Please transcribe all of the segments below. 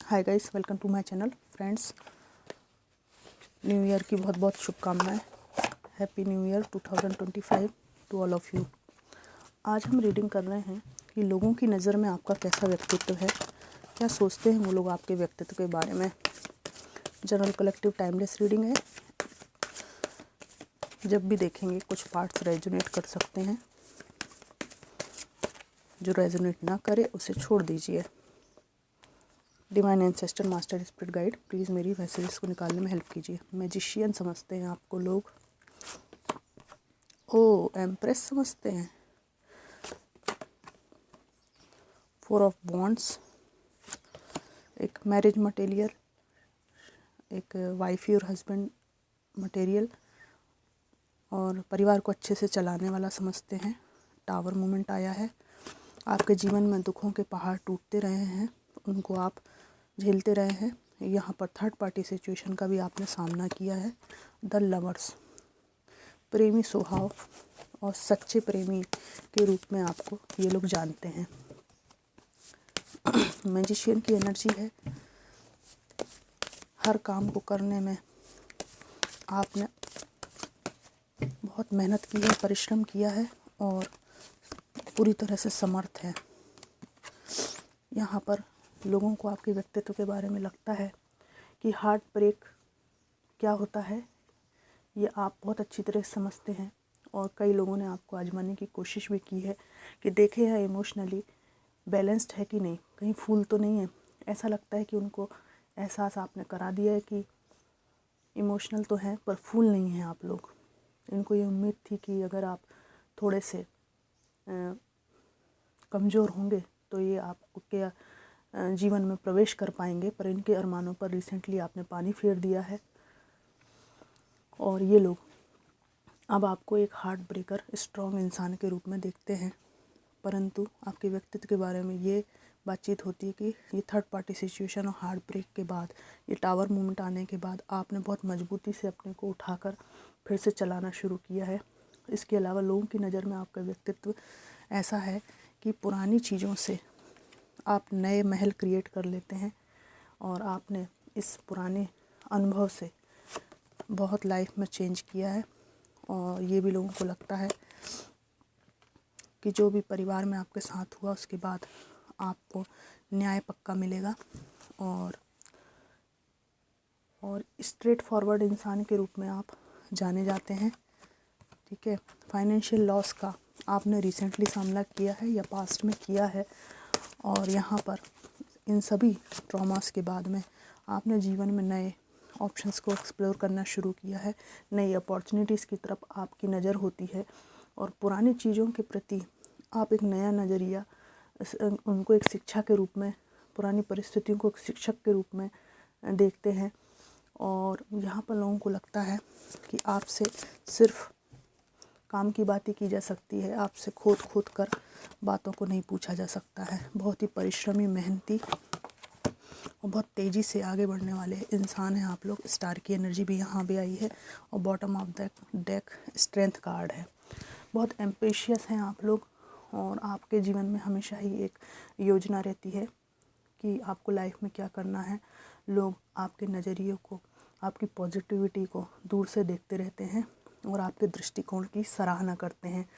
Hi guys, welcome to my channel. Friends, new year की बहुत बहुत शुभकामनाएं। Happy new year 2025 to all of you. आज हम रीडिंग कर रहे हैं कि लोगों की नज़र में आपका कैसा व्यक्तित्व है, क्या सोचते हैं वो लोग आपके व्यक्तित्व के बारे में। जनरल कलेक्टिव टाइमलेस रीडिंग है। जब भी देखेंगे कुछ पार्ट्स रेजोनेट कर सकते हैं, जो रेजोनेट ना करे उसे छोड़ दीजिए। Divine ancestor, master spirit guide, please मेरी मैसेजेस को निकालने में हेल्प कीजिए। मैजिशियन समझते हैं आपको लोग। ओ एम्प्रेस समझते हैं। 4 ऑफ वॉन्ड्स, एक मैरिज मटेरियल, एक वाइफी और हस्बैंड मटेरियल, और परिवार को अच्छे से चलाने वाला समझते हैं। टावर मोमेंट आया है। आपके जीवन में दुखों के पहाड़ टूटते रहे हैं, उनको आप झेलते रहे हैं। यहाँ पर थर्ड पार्टी सिचुएशन का भी आपने सामना किया है। द लवर्स, प्रेमी स्वभाव और सच्चे प्रेमी के रूप में आपको ये लोग जानते हैं। मैजिशियन की एनर्जी है। हर काम को करने में आपने बहुत मेहनत की है, परिश्रम किया है और पूरी तरह से समर्थ है। यहाँ पर लोगों को आपके व्यक्तित्व के बारे में लगता है कि हार्ट ब्रेक क्या होता है ये आप बहुत अच्छी तरह से समझते हैं, और कई लोगों ने आपको आजमाने की कोशिश भी की है कि देखें यह इमोशनली बैलेंस्ड है कि नहीं, कहीं फूल तो नहीं है। ऐसा लगता है कि उनको एहसास आपने करा दिया है कि इमोशनल तो हैं पर फूल नहीं हैं आप लोग। इनको ये उम्मीद थी कि अगर आप थोड़े से कमज़ोर होंगे तो ये आपके जीवन में प्रवेश कर पाएंगे, पर इनके अरमानों पर रिसेंटली आपने पानी फेर दिया है और ये लोग अब आपको एक हार्ट ब्रेकर, स्ट्रॉन्ग इंसान के रूप में देखते हैं। परंतु आपके व्यक्तित्व के बारे में ये बातचीत होती है कि ये थर्ड पार्टी सिचुएशन और हार्ट ब्रेक के बाद, ये टावर मूवमेंट आने के बाद आपने बहुत मजबूती से अपने को उठाकर फिर से चलाना शुरू किया है। इसके अलावा लोगों की नज़र में आपका व्यक्तित्व ऐसा है कि पुरानी चीज़ों से आप नए महल क्रिएट कर लेते हैं, और आपने इस पुराने अनुभव से बहुत लाइफ में चेंज किया है। और ये भी लोगों को लगता है कि जो भी परिवार में आपके साथ हुआ उसके बाद आपको न्याय पक्का मिलेगा, और स्ट्रेट फॉरवर्ड इंसान के रूप में आप जाने जाते हैं। ठीक है। फाइनेंशियल लॉस का आपने रिसेंटली सामना किया है या पास्ट में किया है, और यहाँ पर इन सभी ट्रॉमास के बाद में आपने जीवन में नए ऑप्शंस को एक्सप्लोर करना शुरू किया है। नई अपॉर्चुनिटीज़ की तरफ आपकी नज़र होती है, और पुरानी चीज़ों के प्रति आप एक नया नज़रिया, उनको एक शिक्षा के रूप में, पुरानी परिस्थितियों को एक शिक्षक के रूप में देखते हैं। और यहाँ पर लोगों को लगता है कि आपसे सिर्फ काम की बातें की जा सकती है, आपसे खोद कर बातों को नहीं पूछा जा सकता है। बहुत ही परिश्रमी, मेहनती और बहुत तेज़ी से आगे बढ़ने वाले इंसान हैं आप लोग। स्टार की एनर्जी भी यहाँ भी आई है, और bottom of the deck strength card है। बहुत एम्बिशियस हैं आप लोग, और आपके जीवन में हमेशा ही एक योजना रहती है कि आपको लाइफ में क्या करना है। लोग आपके नज़रिए को, आपकी पॉजिटिविटी को दूर से देखते रहते हैं और आपके दृष्टिकोण की सराहना करते हैं।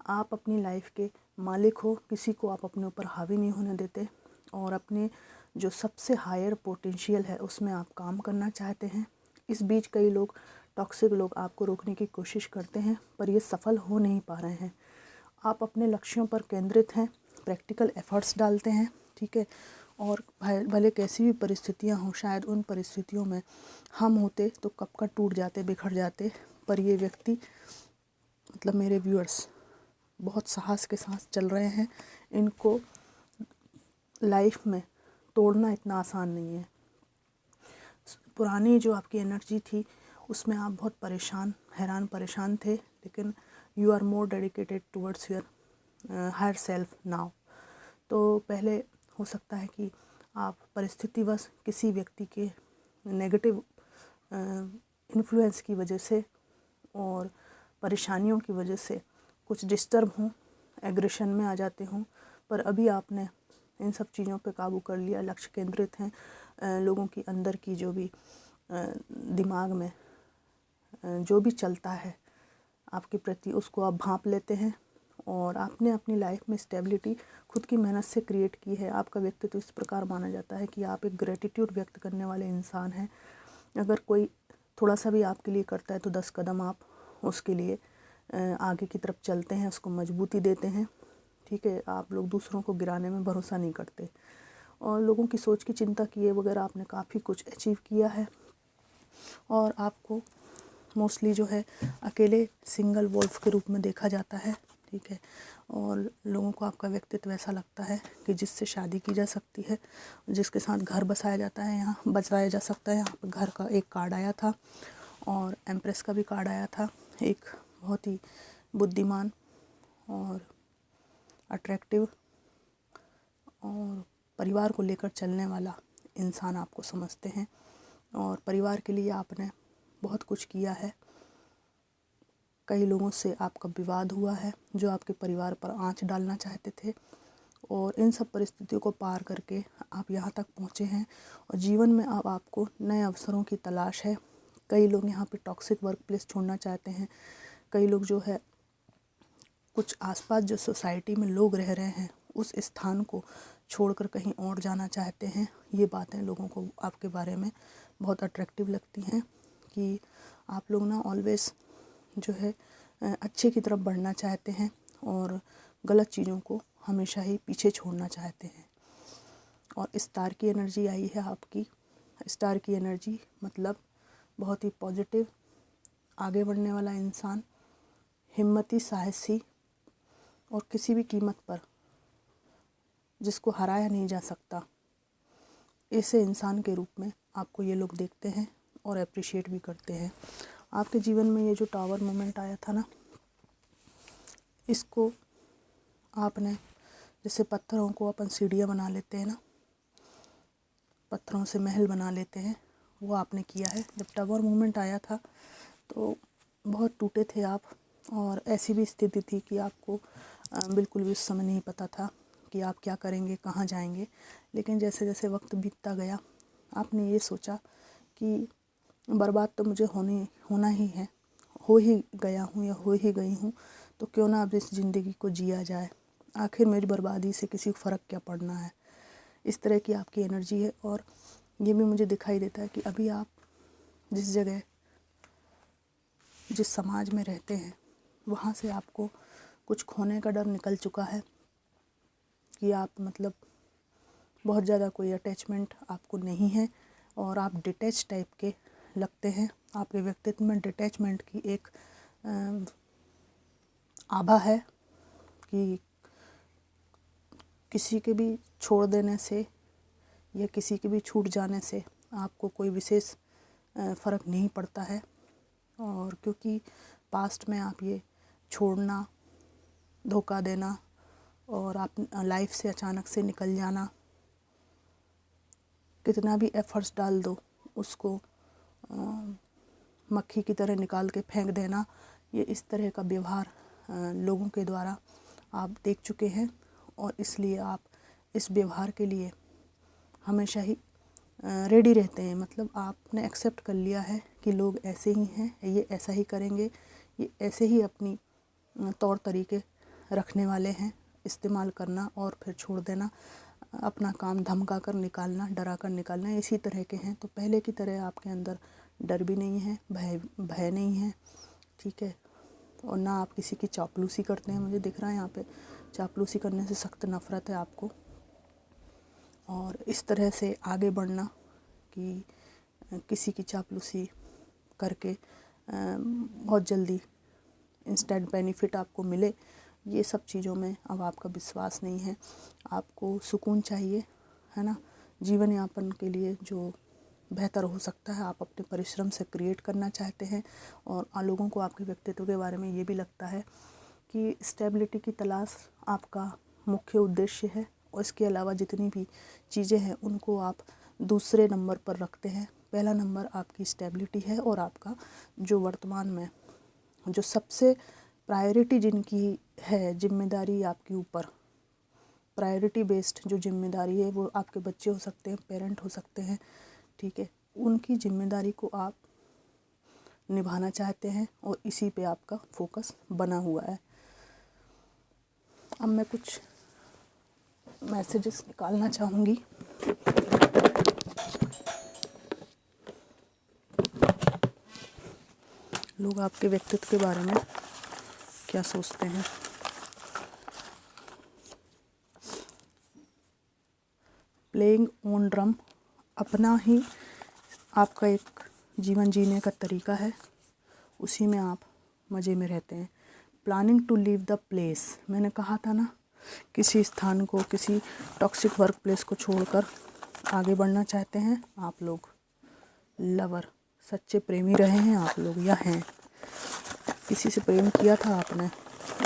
आप अपनी लाइफ के मालिक हो, किसी को आप अपने ऊपर हावी नहीं होने देते, और अपने जो सबसे हायर पोटेंशियल है उसमें आप काम करना चाहते हैं। इस बीच कई लोग, टॉक्सिक लोग आपको रोकने की कोशिश करते हैं, पर ये सफल हो नहीं पा रहे हैं। आप अपने लक्ष्यों पर केंद्रित हैं, प्रैक्टिकल एफर्ट्स डालते हैं। ठीक है। और भले कैसी भी परिस्थितियां हों, शायद उन परिस्थितियों में हम होते तो कब का टूट जाते, बिखर जाते, पर ये व्यक्ति, मतलब मेरे व्यूअर्स, बहुत साहस के साथ चल रहे हैं। इनको लाइफ में तोड़ना इतना आसान नहीं है। पुरानी जो आपकी एनर्जी थी उसमें आप बहुत परेशान, हैरान परेशान थे, लेकिन you are more dedicated towards your higher self now. तो पहले हो सकता है कि आप परिस्थितिवश किसी व्यक्ति के नेगेटिव इन्फ्लुएंस की वजह से और परेशानियों की वजह से कुछ डिस्टर्ब हों, एग्रेशन में आ जाते हों, पर अभी आपने इन सब चीज़ों पे काबू कर लिया, लक्ष्य केंद्रित हैं, लोगों की अंदर की जो भी दिमाग में जो भी चलता है आपके प्रति, उसको आप भांप लेते हैं और आपने अपनी लाइफ में स्टेबिलिटी खुद की मेहनत से क्रिएट की है। आपका व्यक्तित्व इस प्रकार माना जाता है कि आप एक ग्रेटिट्यूड व्यक्त करने वाले इंसान हैं। अगर कोई थोड़ा सा भी आपके लिए करता है तो 10 कदम आप उसके लिए आगे की तरफ चलते हैं, उसको मजबूती देते हैं। ठीक है, आप लोग दूसरों को गिराने में भरोसा नहीं करते और लोगों की सोच की चिंता किए बगैर आपने काफ़ी कुछ अचीव किया है। और आपको मोस्टली जो है अकेले सिंगल वोल्फ के रूप में देखा जाता है। ठीक है, और लोगों को आपका व्यक्तित्व ऐसा लगता है कि जिससे शादी की जा सकती है, जिसके साथ घर बसाया जाता है, यहाँ बसाया जा सकता है। यहाँ पर घर का एक कार्ड आया था और एम्प्रेस का भी कार्ड आया था। एक बहुत ही बुद्धिमान और अट्रैक्टिव और परिवार को लेकर चलने वाला इंसान आपको समझते हैं और परिवार के लिए आपने बहुत कुछ किया है। कई लोगों से आपका विवाद हुआ है जो आपके परिवार पर आंच डालना चाहते थे और इन सब परिस्थितियों को पार करके आप यहाँ तक पहुँचे हैं और जीवन में अब आपको नए अवसरों की तलाश है। कई लोग यहाँ पे टॉक्सिक वर्क प्लेस छोड़ना चाहते हैं। कई लोग जो है कुछ आसपास जो सोसाइटी में लोग रह रहे हैं उस स्थान को छोड़कर कहीं और जाना चाहते हैं। ये बातें लोगों को आपके बारे में बहुत अट्रैक्टिव लगती हैं कि आप लोग ना ऑलवेज़ जो है अच्छे की तरफ बढ़ना चाहते हैं और गलत चीज़ों को हमेशा ही पीछे छोड़ना चाहते हैं। और स्टार की एनर्जी आई है आपकी। स्टार की एनर्जी मतलब बहुत ही पॉजिटिव, आगे बढ़ने वाला इंसान, हिम्मती, साहसी और किसी भी कीमत पर जिसको हराया नहीं जा सकता, ऐसे इंसान के रूप में आपको ये लोग देखते हैं और अप्रिशिएट भी करते हैं। आपके जीवन में ये जो टावर मोमेंट आया था ना, इसको आपने जैसे पत्थरों को अपन सीढ़ियाँ बना लेते हैं ना, पत्थरों से महल बना लेते हैं, वो आपने किया है। जब टावर मोमेंट आया था तो बहुत टूटे थे आप और ऐसी भी स्थिति थी कि आपको बिल्कुल भी उस समय नहीं पता था कि आप क्या करेंगे, कहाँ जाएंगे। लेकिन जैसे जैसे वक्त बीतता गया आपने ये सोचा कि बर्बाद तो मुझे होना ही है, हो ही गया हूँ या हो ही गई हूँ, तो क्यों ना अब इस ज़िंदगी को जिया जाए, आखिर मेरी बर्बादी से किसी को फ़र्क क्या पड़ना है। इस तरह की आपकी एनर्जी है। और ये भी मुझे दिखाई देता है कि अभी आप जिस जगह, जिस समाज में रहते हैं, वहाँ से आपको कुछ खोने का डर निकल चुका है कि आप मतलब बहुत ज़्यादा कोई अटैचमेंट आपको नहीं है और आप डिटैच टाइप के लगते हैं। आपके व्यक्तित्व में डिटैचमेंट की एक आभा है कि किसी के भी छोड़ देने से या किसी के भी छूट जाने से आपको कोई विशेष फ़र्क नहीं पड़ता है। और क्योंकि पास्ट में आप ये छोड़ना, धोखा देना और आप लाइफ से अचानक से निकल जाना, कितना भी एफर्ट्स डाल दो उसको मक्खी की तरह निकाल के फेंक देना, ये इस तरह का व्यवहार लोगों के द्वारा आप देख चुके हैं और इसलिए आप इस व्यवहार के लिए हमेशा ही रेडी रहते हैं। मतलब आपने एक्सेप्ट कर लिया है कि लोग ऐसे ही हैं, ये ऐसा ही करेंगे, ये ऐसे ही अपनी तौर तरीके रखने वाले हैं, इस्तेमाल करना और फिर छोड़ देना, अपना काम धमका कर निकालना, डरा कर निकालना, इसी तरह के हैं। तो पहले की तरह आपके अंदर डर भी नहीं है, भय नहीं है। ठीक है, और ना आप किसी की चापलूसी करते हैं। मुझे दिख रहा है यहाँ पे चापलूसी करने से सख्त नफ़रत है आपको। और इस तरह से आगे बढ़ना कि किसी की चापलूसी करके बहुत जल्दी इंस्टेंट बेनिफिट आपको मिले, ये सब चीज़ों में अब आपका विश्वास नहीं है। आपको सुकून चाहिए, है ना, जीवन यापन के लिए जो बेहतर हो सकता है आप अपने परिश्रम से क्रिएट करना चाहते हैं। और लोगों को आपके व्यक्तित्व के बारे में ये भी लगता है कि स्टेबिलिटी की तलाश आपका मुख्य उद्देश्य है और इसके अलावा जितनी भी चीज़ें हैं उनको आप दूसरे नंबर पर रखते हैं। पहला नंबर आपकी स्टेबिलिटी है और आपका जो वर्तमान में जो सबसे प्रायोरिटी जिनकी है, जिम्मेदारी आपके ऊपर प्रायोरिटी बेस्ड जो जिम्मेदारी है वो आपके बच्चे हो सकते हैं, पेरेंट हो सकते हैं, ठीक है, उनकी जिम्मेदारी को आप निभाना चाहते हैं और इसी पे आपका फोकस बना हुआ है। अब मैं कुछ मैसेजेस निकालना चाहूँगी। लोग आपके व्यक्तित्व के बारे में क्या सोचते हैं। प्लेइंग ऑन ड्रम अपना ही आपका एक जीवन जीने का तरीका है, उसी में आप मज़े में रहते हैं। Planning to leave the place, मैंने कहा था ना, किसी स्थान को, किसी टॉक्सिक वर्क प्लेस को छोड़कर आगे बढ़ना चाहते हैं आप लोग। लवर, सच्चे प्रेमी रहे हैं आप लोग या हैं, किसी से प्रेम किया था आपने,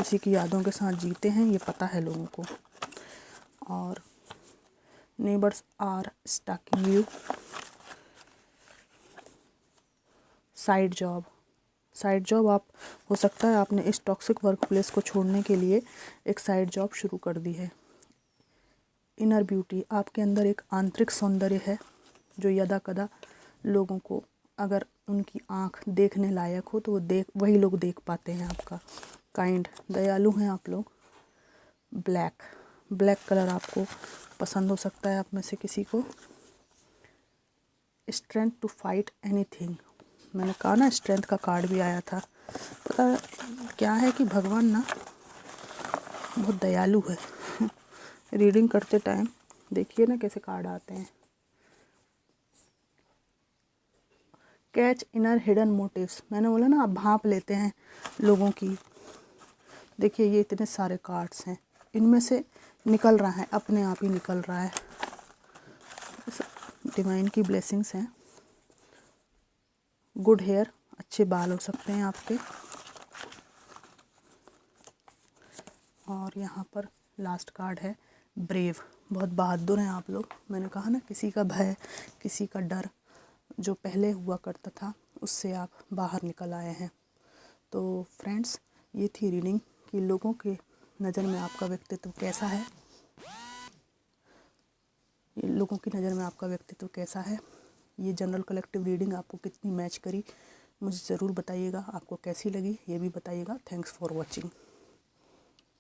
उसी की यादों के साथ जीते हैं, ये पता है लोगों को। और neighbours are stalking you. Side job, side job आप हो सकता है आपने इस टॉक्सिक वर्क प्लेस को छोड़ने के लिए एक साइड जॉब शुरू कर दी है। इनर ब्यूटी, आपके अंदर एक आंतरिक सौंदर्य है जो यदा कदा लोगों को, अगर उनकी आँख देखने लायक हो तो वही लोग देख पाते हैं आपका। काइंड, दयालु हैं आप लोग। ब्लैक, ब्लैक कलर आपको पसंद हो सकता है आप में से किसी को। स्ट्रेंथ टू फाइट एनीथिंग, मैंने कहा ना स्ट्रेंथ का कार्ड भी आया था। पता क्या है कि भगवान ना बहुत दयालु है। रीडिंग करते टाइम देखिए ना कैसे कार्ड आते हैं। कैच इनर हिडन मोटिव्स, मैंने बोला ना आप भांप लेते हैं लोगों की। देखिए ये इतने सारे कार्ड्स हैं, इनमें से निकल रहा है, अपने आप ही निकल रहा है। डिवाइन की ब्लेसिंग्स हैं। गुड हेयर, अच्छे बाल हो सकते हैं आपके। और यहाँ पर लास्ट कार्ड है ब्रेव, बहुत बहादुर हैं आप लोग। मैंने कहा ना किसी का भय, किसी का डर जो पहले हुआ करता था उससे आप बाहर निकल आए हैं। तो फ्रेंड्स, ये थी रीडिंग कि लोगों के नज़र में आपका व्यक्तित्व कैसा है, लोगों की नज़र में आपका व्यक्तित्व कैसा है। ये जनरल कलेक्टिव रीडिंग आपको कितनी मैच करी मुझे ज़रूर बताइएगा। आपको कैसी लगी ये भी बताइएगा। Thanks for watching.